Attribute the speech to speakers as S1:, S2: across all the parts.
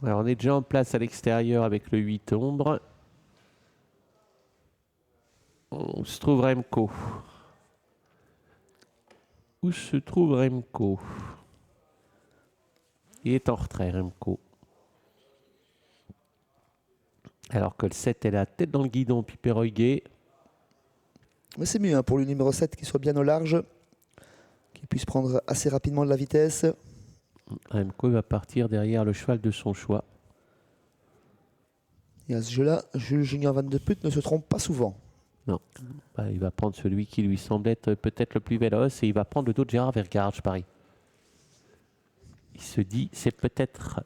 S1: Alors on est déjà en place à l'extérieur avec le 8 ombre. Où se trouve Remco? Où se trouve Remco? Il est en retrait, Remco. Alors que le 7 est la tête dans le guidon, Piper Heuguet.
S2: Mais c'est mieux pour le numéro 7 qu'il soit bien au large, qu'il puisse prendre assez rapidement de la vitesse.
S1: Remco va partir derrière le cheval de son choix.
S2: Et à ce jeu-là, Jules Junior Van de Putte ne se trompe pas souvent.
S1: Non, il va prendre celui qui lui semble être peut-être le plus véloce et il va prendre le dos de Gérard Vergard, je parie. Il se dit, c'est peut-être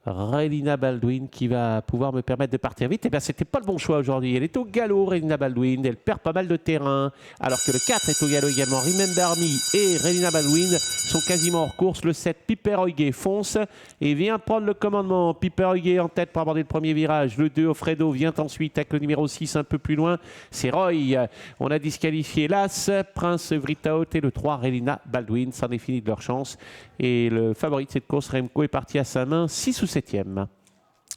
S1: Relina Baldwin qui va pouvoir me permettre de partir vite. Eh bien, c'était pas le bon choix aujourd'hui. Elle est au galop, Relina Baldwin. Elle perd pas mal de terrain. Alors que le 4 est au galop également. Remember Me et Relina Baldwin sont quasiment hors course. Le 7, Piper Heuguet, fonce et vient prendre le commandement. Piper Heuguet en tête pour aborder le premier virage. Le 2, Offredo, vient ensuite avec le numéro 6 un peu plus loin. C'est Roy. On a disqualifié l'As, Prince Vritaut et le 3, Relina Baldwin. C'en est fini de leur chance. Et le favori de cette course, Remco, est parti à sa main, 6 ou 7e.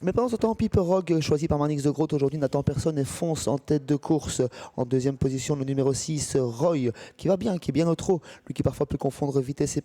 S2: Mais pendant ce temps, Piper Heuguet, choisi par Manix de Groot, aujourd'hui n'attend personne et fonce en tête de course. En deuxième position, le numéro 6, Roy, qui va bien, qui est bien au trot. Lui qui parfois peut confondre vitesse et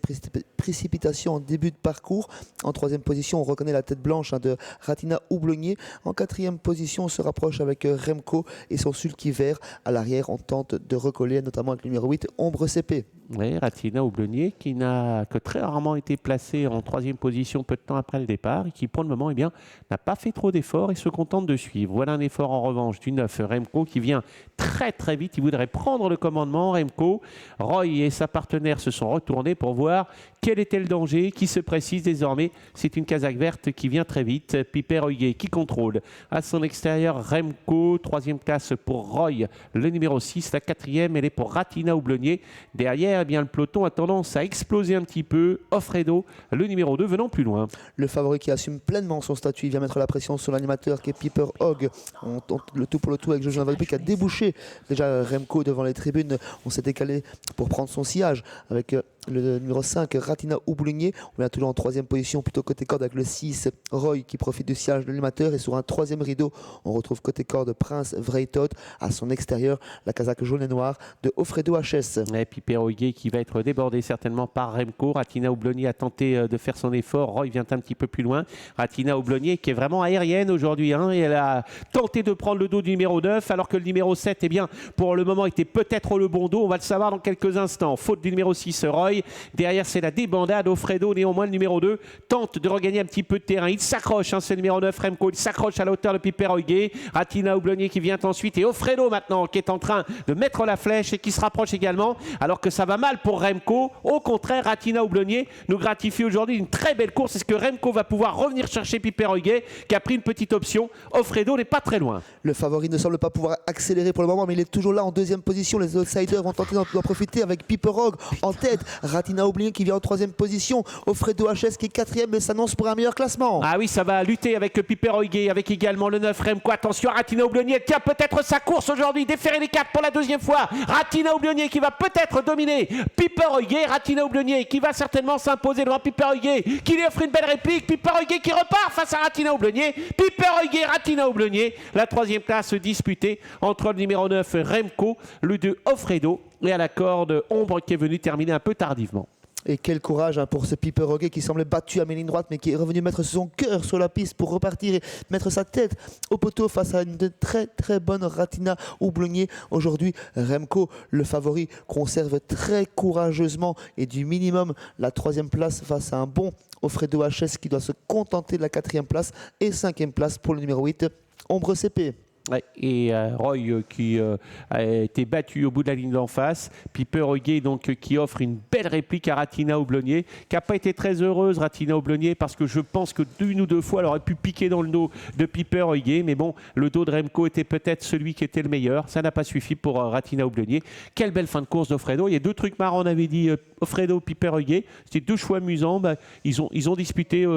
S2: précipitation en début de parcours. En troisième position, on reconnaît la tête blanche de Ratina Houblonnier. En quatrième position, on se rapproche avec Remco et son sulky vert. À l'arrière, on tente de recoller, notamment avec le numéro 8, Ombre CP.
S1: Oui, Ratina Houblonnier qui n'a que très rarement été placé en troisième position peu de temps après le départ et qui pour le moment n'a pas fait trop d'efforts et se contente de suivre. Voilà un effort en revanche du 9, Remco, qui vient très très vite. Il voudrait prendre le commandement, Remco. Roy et sa partenaire se sont retournés pour voir quel était le danger qui se précise désormais. C'est une casaque verte qui vient très vite. Piper Heuguet qui contrôle à son extérieur Remco. Troisième classe pour Roy, le numéro 6. La quatrième, elle est pour Ratina Houblonnier. Derrière, eh bien, le peloton a tendance à exploser un petit peu. Offredo, le numéro 2, venant plus loin.
S2: Le favori qui assume pleinement son statut, il vient mettre la pression sur l'animateur qui est Piper Heuguet. On tente le tout pour le tout avec Jojo Valpy qui a débouché déjà Remco devant les tribunes. On s'est décalé pour prendre son sillage avec le numéro 5, Ratina Houblonnier. On est toujours en troisième position, plutôt côté corde avec le 6, Roy qui profite du sillage de l'animateur. Et sur un troisième rideau, on retrouve côté corde Prince Vritaut. À son extérieur, la casaque jaune et noire de Offredo HS.
S1: Et Piper Heuguet qui va être débordé certainement par Remco. Ratina Houblonnier a tenté de faire son effort. Roy vient un petit peu plus loin. Ratina Houblonnier qui est vraiment aérienne aujourd'hui. Et elle a tenté de prendre le dos du numéro 9 alors que le numéro 7, eh bien, pour le moment, était peut-être le bon dos. On va le savoir dans quelques instants. Faute du numéro 6, Roy. Derrière, c'est la débandade. Offredo, néanmoins, le numéro 2, tente de regagner un petit peu de terrain. Il s'accroche, c'est le numéro 9, Remco. Il s'accroche à la hauteur de Piper Heuguet. Ratina Houblonnier qui vient ensuite. Et Offredo, maintenant, qui est en train de mettre la flèche et qui se rapproche également. Alors que ça va mal pour Remco. Au contraire, Ratina Houblonnier nous gratifie aujourd'hui une très belle course. Est-ce que Remco va pouvoir revenir chercher Piper Heuguet qui a pris une petite option? Offredo n'est pas très loin.
S2: Le favori ne semble pas pouvoir accélérer pour le moment, mais il est toujours là en deuxième position. Les outsiders vont tenter d'en profiter avec Piper Heuguet en tête. Ratina Houblonnier qui vient en troisième position. Offredo HS qui est quatrième mais s'annonce pour un meilleur classement.
S1: Ah oui, ça va lutter avec Piper Heuguet, avec également le 9 Remco. Attention, Ratina Houblonnier tient peut-être sa course aujourd'hui. Déférer les 4 pour la deuxième fois. Ratina Houblonnier qui va peut-être dominer Piper Heuguet. Ratina Houblonnier qui va certainement s'imposer devant Piper Heuguet qui lui offre une belle réplique. Piper Heuguet qui repart face à Ratina Houblonnier. Piper Heuguet, Ratina Houblonnier. La troisième place disputée entre le numéro 9 Remco, le 2 Offredo et à la corde Ombre qui est venu terminer un peu tardivement.
S2: Et quel courage pour ce Piper Heuguet qui semblait battu à mes-ligne droite mais qui est revenu mettre son cœur sur la piste pour repartir et mettre sa tête au poteau face à une très très bonne Ratina Houblonnier. Aujourd'hui, Remco, le favori, conserve très courageusement et du minimum la troisième place face à un bon Offredo HS qui doit se contenter de la quatrième place et cinquième place pour le numéro 8, Ombre CP.
S1: Ouais, et Roy qui a été battu au bout de la ligne d'en face. Piper Heuguet donc qui offre une belle réplique à Ratina Houblonnier, qui n'a pas été très heureuse, Ratina Houblonnier, parce que je pense que d'une ou deux fois elle aurait pu piquer dans le dos de Piper Heuguet, mais bon, le dos de Remco était peut-être celui qui était le meilleur. Ça n'a pas suffi pour Ratina Houblonnier. Quelle belle fin de course d'Offredo. Il y a deux trucs marrants, on avait dit Offredo, Piper Heuguet. C'était deux choix amusants. Ils ont disputé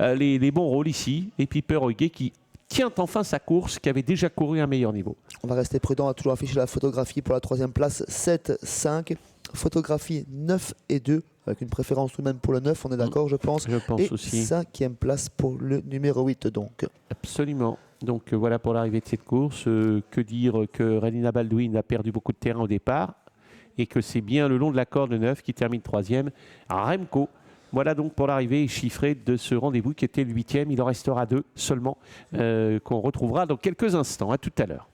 S1: les bons rôles ici. Et Piper Heuguet qui tient enfin sa course, qui avait déjà couru à un meilleur niveau.
S2: On va rester prudent, on va toujours afficher la photographie pour la troisième place, 7-5. Photographie 9 et 2, avec une préférence tout de même pour le 9, on est d'accord, je pense.
S1: Je pense
S2: Et
S1: aussi.
S2: 5e place pour le numéro 8, donc.
S1: Absolument. Donc voilà pour l'arrivée de cette course. Que dire que Relina Baldwin a perdu beaucoup de terrain au départ et que c'est bien le long de la corde 9 qui termine 3e. Remco. Voilà donc pour l'arrivée chiffrée de ce rendez-vous qui était le 8e. Il en restera 2 seulement qu'on retrouvera dans quelques instants. À tout à l'heure.